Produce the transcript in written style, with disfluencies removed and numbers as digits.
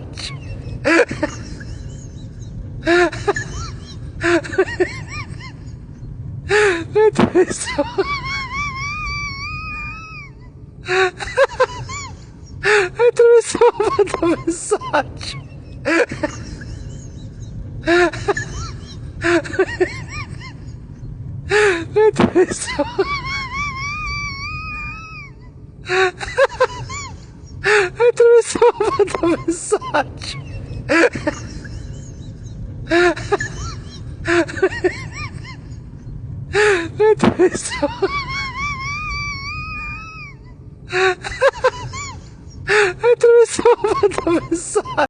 messaggio. Mentre mi stavo mandando messaggio. Mentre mi stavo... Mentre mi stavo mandando messaggio. Mentre mi stavo...